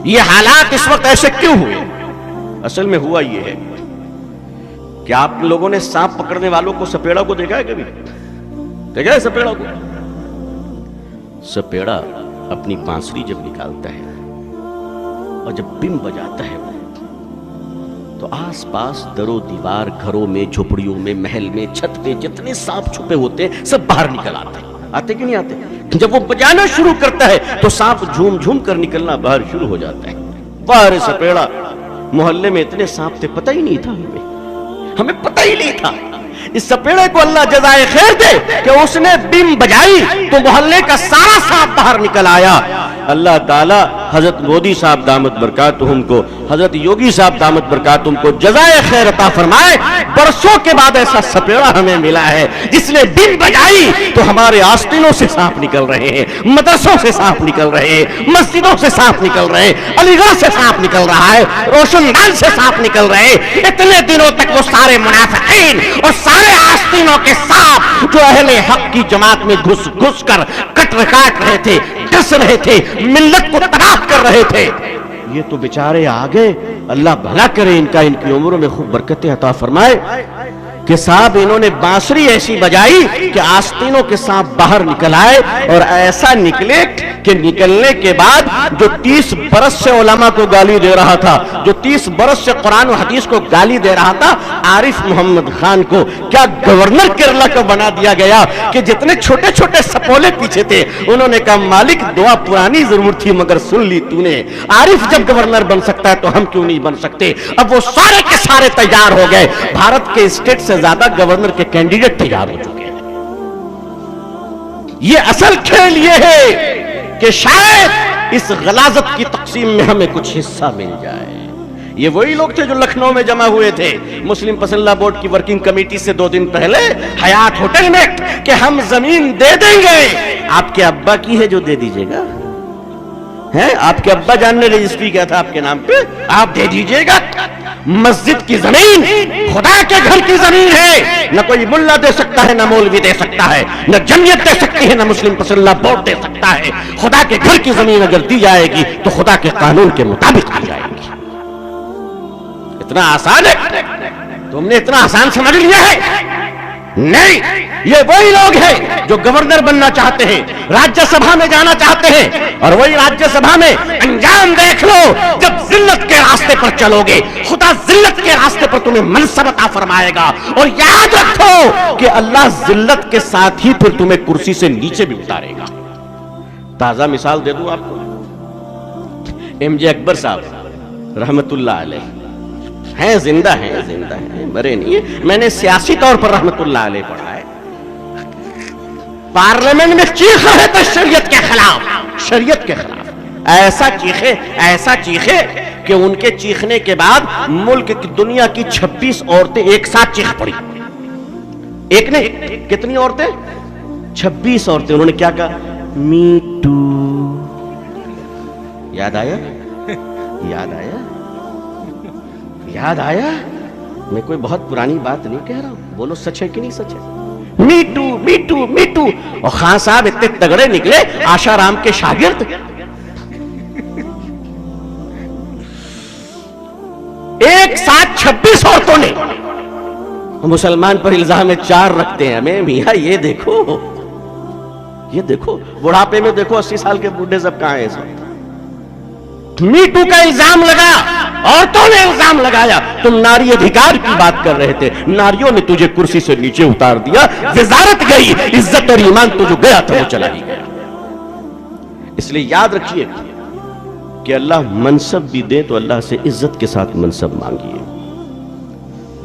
یہ حالات اس وقت ایسے کیوں ہوئے؟ اصل میں ہوا یہ ہے کہ آپ لوگوں نے سانپ پکڑنے والوں کو سپیڑا کو دیکھا ہے کبھی؟ دیکھا ہے سپیڑا کو؟ سپیڑا اپنی بانسری جب نکالتا ہے اور جب بم بجاتا ہے تو آس پاس در و دیوار، گھروں میں، جھوپڑیوں میں، محل میں، چھت پہ جتنے سانپ چھپے ہوتے ہیں سب باہر نکل آتے کہ نہیں آتے؟ جب وہ بجانا شروع کرتا ہے تو سانپ جھوم جھوم کر نکلنا باہر شروع ہو جاتا ہے۔ باہر سپیڑا، محلے میں اتنے سانپ تھے پتہ ہی نہیں تھا، ہمیں پتہ ہی نہیں تھا۔ اس سپیڑے کو اللہ جزائے خیر دے کہ اس نے بم بجائی تو محلے کا سارا سانپ باہر نکل آیا۔ اللہ تعالی حضرت مودی صاحب دامت برکاتہم کو، حضرت یوگی صاحب دامت برکاتہم کو جزائے خیر عطا فرمائے۔ برسوں کے بعد ایسا سپیڑا ہمیں ملا ہے جس نے بم بجائی تو ہمارے آستینوں سے سانپ نکل رہے ہیں، مدرسوں سے سانپ نکل رہے ہیں، مسجدوں سے سانپ نکل رہے ہیں، علی گڑھ سے سانپ نکل رہا ہے، روشن دان سے سانپ نکل رہے ہیں۔ اتنے دنوں تک وہ سارے منافقین اور سارے آستینوں کے سانپ جو اہل حق کی جماعت میں گھس گھس کر کاٹ رہے تھے، ڈس رہے تھے، ملت کو تباہ کر رہے تھے، یہ تو بیچارے آگے۔ اللہ بھلا کرے ان کی عمروں میں خوب برکتیں عطا فرمائے کہ صاحب انہوں نے بانسری ایسی بجائی کہ آستینوں کے سانپ باہر نکل آئے، اور ایسا نکلے کہ نکلنے کے بعد جو 30 برس سے علماء کو گالی دے رہا تھا، جو 30 برس سے قرآن و حدیث کو گالی دے رہا تھا، عارف محمد خان کو کیا گورنر کیرلا کو بنا دیا گیا کہ جتنے چھوٹے چھوٹے سپولے پیچھے تھے انہوں نے کہا مالک دعا پرانی ضرور تھی مگر سن لی تو نے، عارف جب گورنر بن سکتا ہے تو ہم کیوں نہیں بن سکتے؟ اب وہ سارے کے سارے تیار ہو گئے، بھارت کے اسٹیٹ سے زیادہ گورنر کے کینڈیڈیٹ تیار ہو چکے ہیں۔ یہ اصل کھیل یہ ہے کہ شاید اس غلاظت کی تقسیم میں ہمیں کچھ حصہ مل جائے۔ یہ وہی لوگ تھے جو لکھنؤ میں جمع ہوئے تھے مسلم پسندہ بورڈ کی ورکنگ کمیٹی سے 2 دن پہلے حیات ہوٹل میں کہ ہم زمین دے دیں گے۔ آپ کے ابا کی ہے جو دے دیجئے گا، آپ کے ابا جان نے رجسٹری کیا تھا آپ کے نام پہ، آپ دے دیجئے گا۔ مسجد کی زمین خدا کے گھر کی زمین ہے، نہ کوئی ملا دے سکتا ہے، نہ مولوی دے سکتا ہے، نہ جمعیت دے سکتی ہے، نہ مسلم پسندہ بورڈ دے سکتا ہے۔ خدا کے گھر کی زمین اگر دی جائے گی تو خدا کے قانون کے مطابق دی جائے گی۔ اتنا آسان ہے؟ تم نے اتنا آسان سمجھ لیا ہے؟ نہیں، یہ وہی لوگ ہیں جو گورنر بننا چاہتے ہیں، راجیہ سبھا میں جانا چاہتے ہیں، اور وہی راجیہ سبھا میں انجام دیکھ لو جب ذلت کے راستے پر چلو گے خدا ذلت کے راستے پر تمہیں منصب عطا فرمائے گا۔ اور یاد رکھو کہ اللہ ذلت کے ساتھ ہی پھر تمہیں کرسی سے نیچے بھی اتارے گا۔ تازہ مثال دے دوں آپ کو، ایم جے اکبر صاحب رحمت اللہ علیہ ہیں، زندہ ہیں، مرے نہیں ہیں، میں نے سیاسی طور پر رحمت اللہ علیہ پڑھا ہے۔ پارلیمنٹ میں چیخا ہے تو شریعت کے خلاف، ایسا چیخے کہ ان کے چیخنے کے بعد ملک کی دنیا کی 26 عورتیں ایک ساتھ چیخ پڑی۔ ایک نے کتنی عورتیں؟ 26 عورتیں۔ انہوں نے کیا کہا؟ Me too. یاد آیا؟ میں کوئی بہت پرانی بات نہیں کہہ رہا ہوں، بولو سچ ہے کہ نہیں سچ ہے؟ Me too. اور خان صاحب اتنے تگڑے نکلے، آشا رام کے شاگرد، ایک ساتھ 26 عورتوں نے۔ مسلمان پر الزام 4 رکھتے ہیں ہمیں، میاں یہ دیکھو بڑھاپے میں دیکھو 80 سال کے بوڑھے سب کہاں ہیں اس وقت۔ می ٹو کا الزام لگا، عورتوں نے الزام لگایا، تم ناری ادھیکار کی بات کر رہے تھے، ناریوں نے تجھے کرسی سے نیچے اتار دیا، وزارت گئی، عزت اور ایمان تو جو گیا تھا وہ چلا ہی گیا۔ اس لیے یاد رکھیے کہ اللہ منصب بھی دے تو اللہ سے عزت کے ساتھ منصب مانگیے،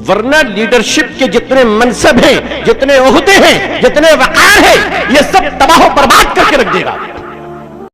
ورنہ لیڈرشپ کے جتنے منصب ہیں، جتنے عہدے ہیں، جتنے وقار ہیں، یہ سب تباہ و برباد کر کے رکھ دے گا۔